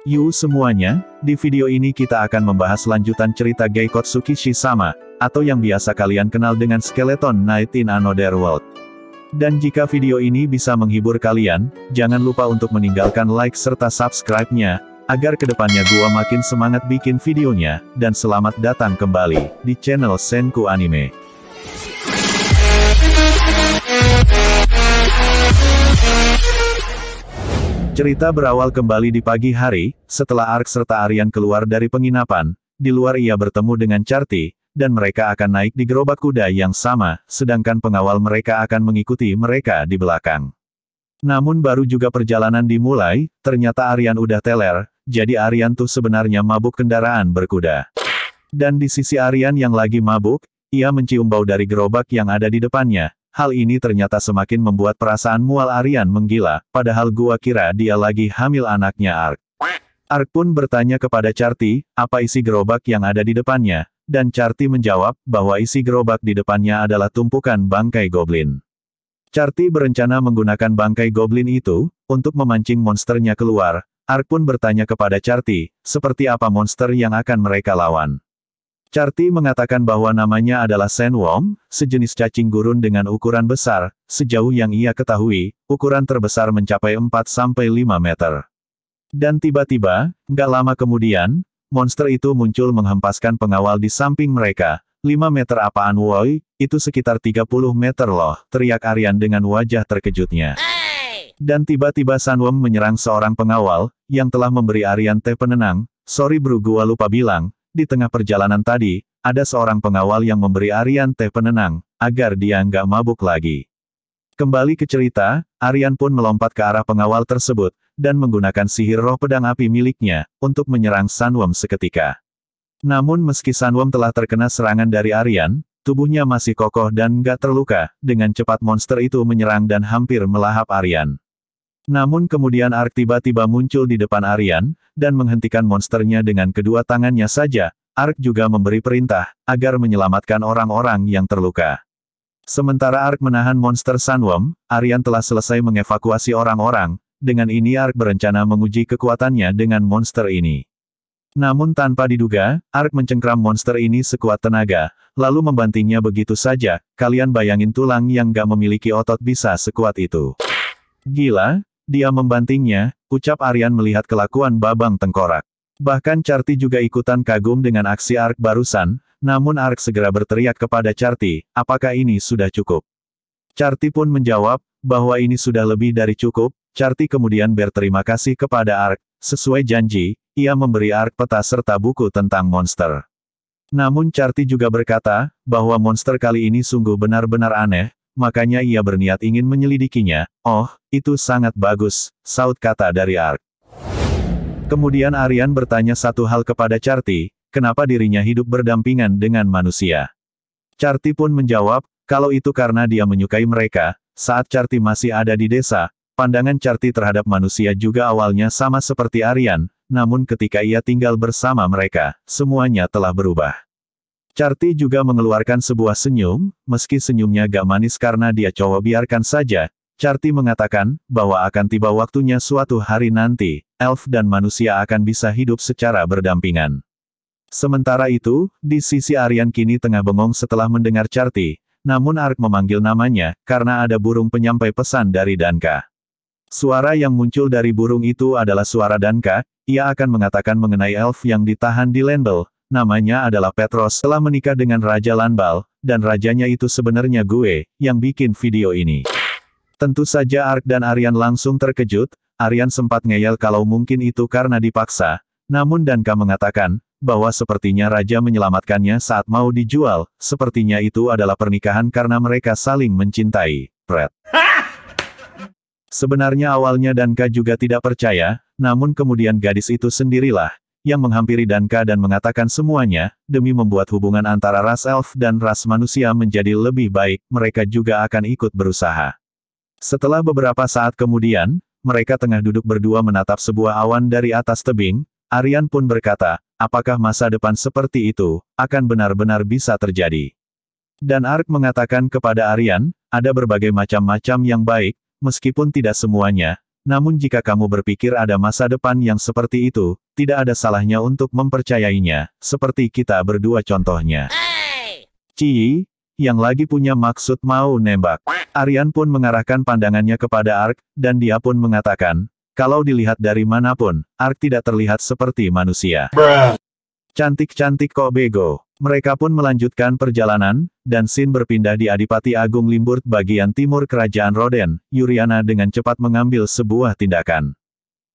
Yuk semuanya, di video ini kita akan membahas lanjutan cerita Geikotsu Kishi-sama, atau yang biasa kalian kenal dengan Skeleton Knight in Another World. Dan jika video ini bisa menghibur kalian, jangan lupa untuk meninggalkan like serta subscribe-nya, agar kedepannya gua makin semangat bikin videonya, dan selamat datang kembali, di channel Senku Anime. Cerita berawal kembali di pagi hari, setelah Ark serta Aryan keluar dari penginapan. Di luar ia bertemu dengan Charty, dan mereka akan naik di gerobak kuda yang sama, sedangkan pengawal mereka akan mengikuti mereka di belakang. Namun baru juga perjalanan dimulai, ternyata Aryan udah teler, jadi Aryan tuh sebenarnya mabuk kendaraan berkuda. Dan di sisi Aryan yang lagi mabuk, ia mencium bau dari gerobak yang ada di depannya. Hal ini ternyata semakin membuat perasaan mual Aryan menggila, padahal gua kira dia lagi hamil anaknya Ark. Ark pun bertanya kepada Charty, apa isi gerobak yang ada di depannya, dan Charty menjawab, bahwa isi gerobak di depannya adalah tumpukan bangkai goblin. Charty berencana menggunakan bangkai goblin itu, untuk memancing monsternya keluar. Ark pun bertanya kepada Charty, seperti apa monster yang akan mereka lawan. Charty mengatakan bahwa namanya adalah Sandworm, sejenis cacing gurun dengan ukuran besar. Sejauh yang ia ketahui, ukuran terbesar mencapai 4-5 meter. Dan tiba-tiba, nggak lama kemudian, monster itu muncul menghempaskan pengawal di samping mereka. 5 meter apaan woi, itu sekitar 30 meter loh, teriak Aryan dengan wajah terkejutnya. Dan tiba-tiba Sandworm menyerang seorang pengawal, yang telah memberi Aryan teh penenang. Sorry bro, gua lupa bilang. Di tengah perjalanan tadi, ada seorang pengawal yang memberi Aryan teh penenang, agar dia nggak mabuk lagi. Kembali ke cerita, Aryan pun melompat ke arah pengawal tersebut, dan menggunakan sihir roh pedang api miliknya, untuk menyerang Sandworm seketika. Namun meski Sandworm telah terkena serangan dari Aryan, tubuhnya masih kokoh dan nggak terluka, dengan cepat monster itu menyerang dan hampir melahap Aryan. Namun kemudian Ark tiba-tiba muncul di depan Aryan, dan menghentikan monsternya dengan kedua tangannya saja. Ark juga memberi perintah, agar menyelamatkan orang-orang yang terluka. Sementara Ark menahan monster Sandworm, Aryan telah selesai mengevakuasi orang-orang. Dengan ini Ark berencana menguji kekuatannya dengan monster ini. Namun tanpa diduga, Ark mencengkram monster ini sekuat tenaga, lalu membantingnya begitu saja. Kalian bayangin tulang yang gak memiliki otot bisa sekuat itu. Gila, dia membantingnya, ucap Aryan melihat kelakuan Babang Tengkorak. Bahkan Charty juga ikutan kagum dengan aksi Ark barusan, namun Ark segera berteriak kepada Charty, apakah ini sudah cukup? Charty pun menjawab, bahwa ini sudah lebih dari cukup. Charty kemudian berterima kasih kepada Ark. Sesuai janji, ia memberi Ark peta serta buku tentang monster. Namun Charty juga berkata, bahwa monster kali ini sungguh benar-benar aneh, makanya ia berniat ingin menyelidikinya. Oh, itu sangat bagus, saut kata dari Ark. Kemudian Aryan bertanya satu hal kepada Charty, kenapa dirinya hidup berdampingan dengan manusia. Charty pun menjawab, kalau itu karena dia menyukai mereka. Saat Charty masih ada di desa, pandangan Charty terhadap manusia juga awalnya sama seperti Aryan, namun ketika ia tinggal bersama mereka, semuanya telah berubah. Charty juga mengeluarkan sebuah senyum, meski senyumnya gak manis karena dia cowok biarkan saja. Charty mengatakan, bahwa akan tiba waktunya suatu hari nanti, elf dan manusia akan bisa hidup secara berdampingan. Sementara itu, di sisi Aryan kini tengah bengong setelah mendengar Charty, namun Ark memanggil namanya, karena ada burung penyampai pesan dari Danka. Suara yang muncul dari burung itu adalah suara Danka, ia akan mengatakan mengenai elf yang ditahan di Lanbel. Namanya adalah Petros, telah menikah dengan Raja Lanbal, dan rajanya itu sebenarnya gue, yang bikin video ini. Tentu saja Ark dan Aryan langsung terkejut. Aryan sempat ngeyel kalau mungkin itu karena dipaksa, namun Danka mengatakan, bahwa sepertinya Raja menyelamatkannya saat mau dijual, sepertinya itu adalah pernikahan karena mereka saling mencintai. Pret. Sebenarnya awalnya Danka juga tidak percaya, namun kemudian gadis itu sendirilah yang menghampiri Danka dan mengatakan semuanya, demi membuat hubungan antara ras elf dan ras manusia menjadi lebih baik, mereka juga akan ikut berusaha. Setelah beberapa saat kemudian, mereka tengah duduk berdua menatap sebuah awan dari atas tebing. Aryan pun berkata, apakah masa depan seperti itu, akan benar-benar bisa terjadi? Dan Ark mengatakan kepada Aryan, ada berbagai macam-macam yang baik, meskipun tidak semuanya, Namun jika kamu berpikir ada masa depan yang seperti itu, tidak ada salahnya untuk mempercayainya, seperti kita berdua contohnya. Ciyi, yang lagi punya maksud mau nembak. Aryan pun mengarahkan pandangannya kepada Ark, dan dia pun mengatakan, kalau dilihat dari manapun, Ark tidak terlihat seperti manusia. Cantik-cantik kok bego. Mereka pun melanjutkan perjalanan, dan Sin berpindah di Adipati Agung Limburt bagian timur Kerajaan Roden. Yuriana dengan cepat mengambil sebuah tindakan.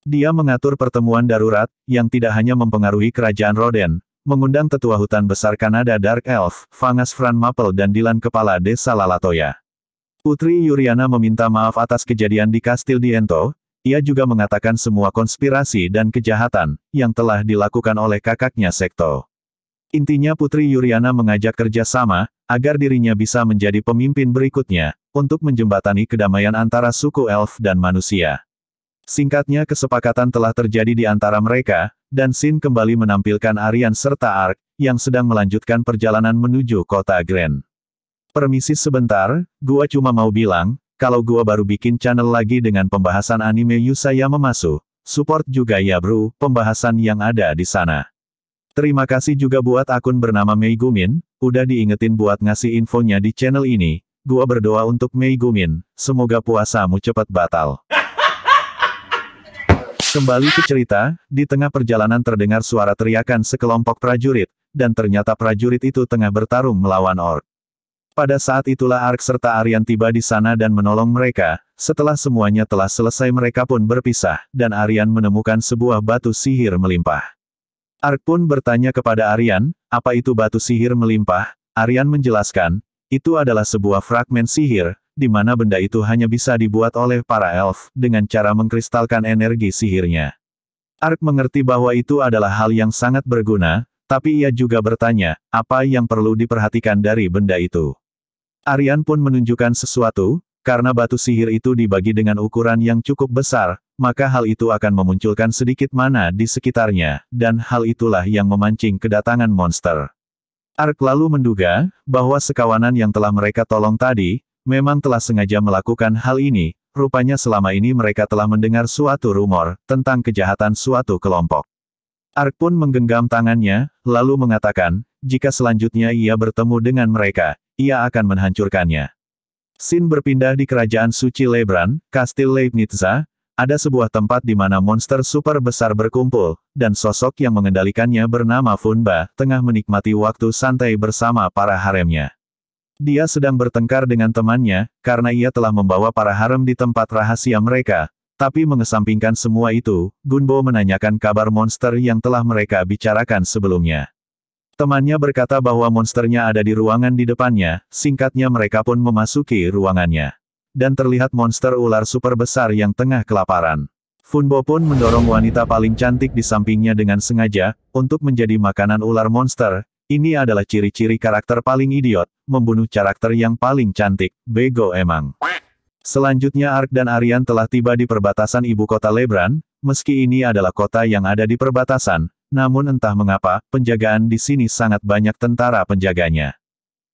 Dia mengatur pertemuan darurat, yang tidak hanya mempengaruhi Kerajaan Roden, mengundang tetua hutan besar Kanada Dark Elf, Vangas Fran Maple dan Dylan kepala desa Lalatoya. Putri Yuriana meminta maaf atas kejadian di Kastil Diento. Ia juga mengatakan semua konspirasi dan kejahatan, yang telah dilakukan oleh kakaknya Sekto. Intinya Putri Yuriana mengajak kerjasama, agar dirinya bisa menjadi pemimpin berikutnya, untuk menjembatani kedamaian antara suku elf dan manusia. Singkatnya kesepakatan telah terjadi di antara mereka, dan Sin kembali menampilkan Aryan serta Ark, yang sedang melanjutkan perjalanan menuju kota Grand. Permisi sebentar, gua cuma mau bilang, kalau gua baru bikin channel lagi dengan pembahasan anime Yusaya Mamasu, support juga ya bro, pembahasan yang ada di sana. Terima kasih juga buat akun bernama Meigumin, udah diingetin buat ngasih infonya di channel ini. Gua berdoa untuk Meigumin, semoga puasamu cepat batal. Kembali ke cerita, di tengah perjalanan terdengar suara teriakan sekelompok prajurit, dan ternyata prajurit itu tengah bertarung melawan orc. Pada saat itulah Ark serta Aryan tiba di sana dan menolong mereka. Setelah semuanya telah selesai mereka pun berpisah, dan Aryan menemukan sebuah batu sihir melimpah. Ark pun bertanya kepada Aryan, apa itu batu sihir melimpah? Aryan menjelaskan, itu adalah sebuah fragmen sihir, di mana benda itu hanya bisa dibuat oleh para elf, dengan cara mengkristalkan energi sihirnya. Ark mengerti bahwa itu adalah hal yang sangat berguna, tapi ia juga bertanya, apa yang perlu diperhatikan dari benda itu? Aryan pun menunjukkan sesuatu, karena batu sihir itu dibagi dengan ukuran yang cukup besar, maka hal itu akan memunculkan sedikit mana di sekitarnya, dan hal itulah yang memancing kedatangan monster. Ark lalu menduga, bahwa sekawanan yang telah mereka tolong tadi, memang telah sengaja melakukan hal ini, rupanya selama ini mereka telah mendengar suatu rumor, tentang kejahatan suatu kelompok. Ark pun menggenggam tangannya, lalu mengatakan, jika selanjutnya ia bertemu dengan mereka, ia akan menghancurkannya. Sin berpindah di Kerajaan Suci Lebran, Kastil Leibnitza, ada sebuah tempat di mana monster super besar berkumpul, dan sosok yang mengendalikannya bernama Funba, tengah menikmati waktu santai bersama para haremnya. Dia sedang bertengkar dengan temannya, karena ia telah membawa para harem di tempat rahasia mereka, tapi mengesampingkan semua itu, Gunbo menanyakan kabar monster yang telah mereka bicarakan sebelumnya. Temannya berkata bahwa monsternya ada di ruangan di depannya, singkatnya mereka pun memasuki ruangannya. Dan terlihat monster ular super besar yang tengah kelaparan. Funbo pun mendorong wanita paling cantik di sampingnya dengan sengaja, untuk menjadi makanan ular monster. Ini adalah ciri-ciri karakter paling idiot, membunuh karakter yang paling cantik, bego emang. Selanjutnya Ark dan Aryan telah tiba di perbatasan ibu kota Lebran, meski ini adalah kota yang ada di perbatasan. Namun entah mengapa, penjagaan di sini sangat banyak tentara penjaganya.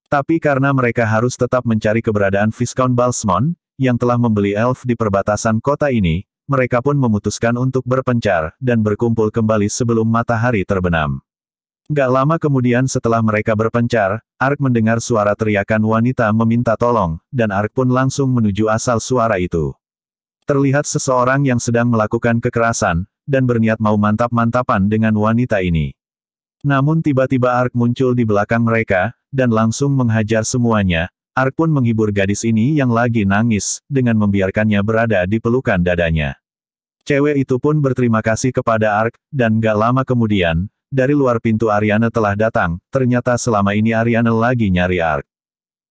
Tapi karena mereka harus tetap mencari keberadaan Viscount Balsmon, yang telah membeli elf di perbatasan kota ini, mereka pun memutuskan untuk berpencar, dan berkumpul kembali sebelum matahari terbenam. Gak lama kemudian setelah mereka berpencar, Ark mendengar suara teriakan wanita meminta tolong, dan Ark pun langsung menuju asal suara itu. Terlihat seseorang yang sedang melakukan kekerasan, dan berniat mau mantap-mantapan dengan wanita ini. Namun tiba-tiba Ark muncul di belakang mereka, dan langsung menghajar semuanya. Ark pun menghibur gadis ini yang lagi nangis, dengan membiarkannya berada di pelukan dadanya. Cewek itu pun berterima kasih kepada Ark, dan gak lama kemudian, dari luar pintu Ariana telah datang, ternyata selama ini Ariana lagi nyari Ark.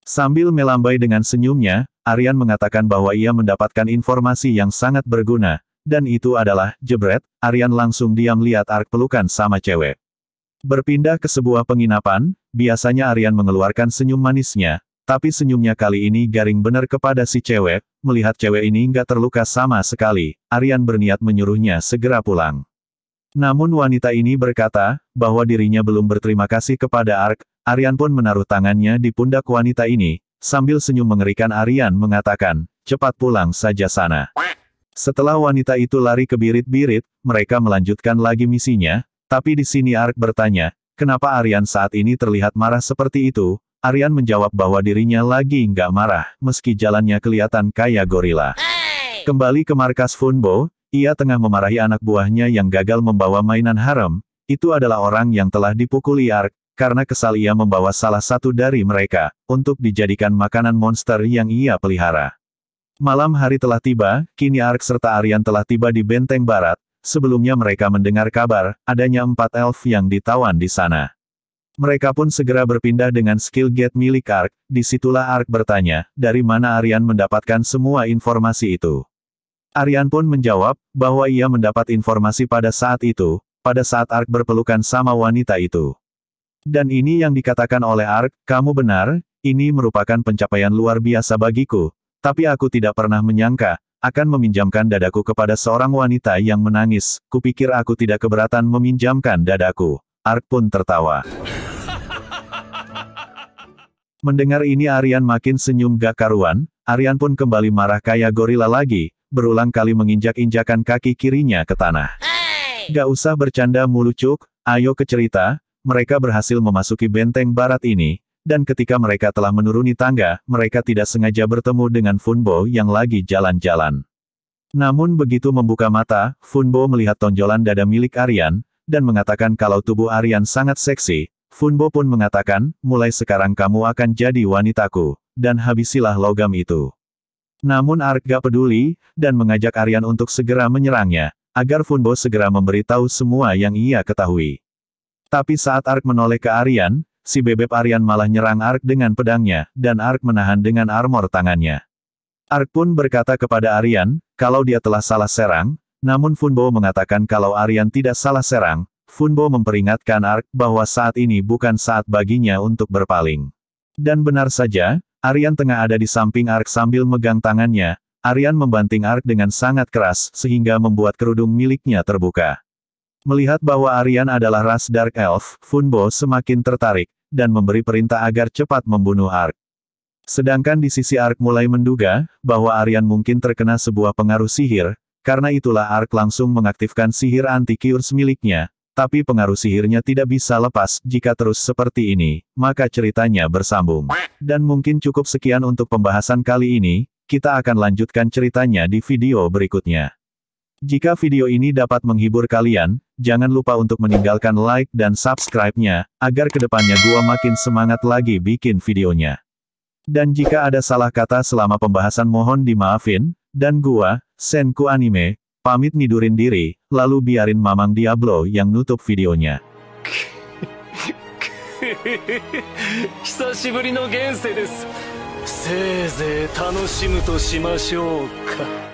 Sambil melambai dengan senyumnya, Aryan mengatakan bahwa ia mendapatkan informasi yang sangat berguna, dan itu adalah, jebret, Aryan langsung diam lihat Ark pelukan sama cewek. Berpindah ke sebuah penginapan, biasanya Aryan mengeluarkan senyum manisnya, tapi senyumnya kali ini garing benar kepada si cewek. Melihat cewek ini nggak terluka sama sekali, Aryan berniat menyuruhnya segera pulang. Namun wanita ini berkata, bahwa dirinya belum berterima kasih kepada Ark. Aryan pun menaruh tangannya di pundak wanita ini, sambil senyum mengerikan Aryan mengatakan, cepat pulang saja sana. Setelah wanita itu lari ke birit-birit, mereka melanjutkan lagi misinya, tapi di sini Ark bertanya, kenapa Aryan saat ini terlihat marah seperti itu? Aryan menjawab bahwa dirinya lagi nggak marah, meski jalannya kelihatan kayak gorila. Kembali ke markas Funbo, ia tengah memarahi anak buahnya yang gagal membawa mainan harem. Itu adalah orang yang telah dipukuli Ark, karena kesal ia membawa salah satu dari mereka, untuk dijadikan makanan monster yang ia pelihara. Malam hari telah tiba, kini Ark serta Aryan telah tiba di Benteng Barat. Sebelumnya mereka mendengar kabar, adanya 4 elf yang ditawan di sana. Mereka pun segera berpindah dengan skill gate milik Ark. Disitulah Ark bertanya, dari mana Aryan mendapatkan semua informasi itu. Aryan pun menjawab, bahwa ia mendapat informasi pada saat itu, pada saat Ark berpelukan sama wanita itu. Dan ini yang dikatakan oleh Ark, kamu benar, ini merupakan pencapaian luar biasa bagiku, tapi aku tidak pernah menyangka, akan meminjamkan dadaku kepada seorang wanita yang menangis, kupikir aku tidak keberatan meminjamkan dadaku. Ark pun tertawa. Mendengar ini Aryan makin senyum gak karuan, Aryan pun kembali marah kayak gorila lagi, berulang kali menginjak-injakan kaki kirinya ke tanah. Gak usah bercanda mulu Cuk, ayo ke cerita. Mereka berhasil memasuki benteng barat ini, dan ketika mereka telah menuruni tangga, mereka tidak sengaja bertemu dengan Funbo yang lagi jalan-jalan. Namun begitu membuka mata, Funbo melihat tonjolan dada milik Aryan, dan mengatakan kalau tubuh Aryan sangat seksi. Funbo pun mengatakan, mulai sekarang kamu akan jadi wanitaku, dan habisilah logam itu. Namun Ark gak peduli, dan mengajak Aryan untuk segera menyerangnya, agar Funbo segera memberitahu semua yang ia ketahui. Tapi saat Ark menoleh ke Aryan, si bebek Aryan malah nyerang Ark dengan pedangnya, dan Ark menahan dengan armor tangannya. Ark pun berkata kepada Aryan, kalau dia telah salah serang, namun Funbo mengatakan kalau Aryan tidak salah serang. Funbo memperingatkan Ark bahwa saat ini bukan saat baginya untuk berpaling. Dan benar saja, Aryan tengah ada di samping Ark sambil megang tangannya. Aryan membanting Ark dengan sangat keras, sehingga membuat kerudung miliknya terbuka. Melihat bahwa Aryan adalah ras Dark Elf, Funbo semakin tertarik, dan memberi perintah agar cepat membunuh Ark. Sedangkan di sisi Ark mulai menduga, bahwa Aryan mungkin terkena sebuah pengaruh sihir, karena itulah Ark langsung mengaktifkan sihir anti-Cures miliknya. Tapi pengaruh sihirnya tidak bisa lepas, jika terus seperti ini, maka ceritanya bersambung. Dan mungkin cukup sekian untuk pembahasan kali ini, kita akan lanjutkan ceritanya di video berikutnya. Jika video ini dapat menghibur kalian, jangan lupa untuk meninggalkan like dan subscribe-nya, agar kedepannya gua makin semangat lagi bikin videonya. Dan jika ada salah kata selama pembahasan mohon dimaafin, dan gua, Senku Anime, pamit nidurin diri, lalu biarin Mamang Diablo yang nutup videonya. 久しぶりの現世です。せいぜい楽しむとしましょうか。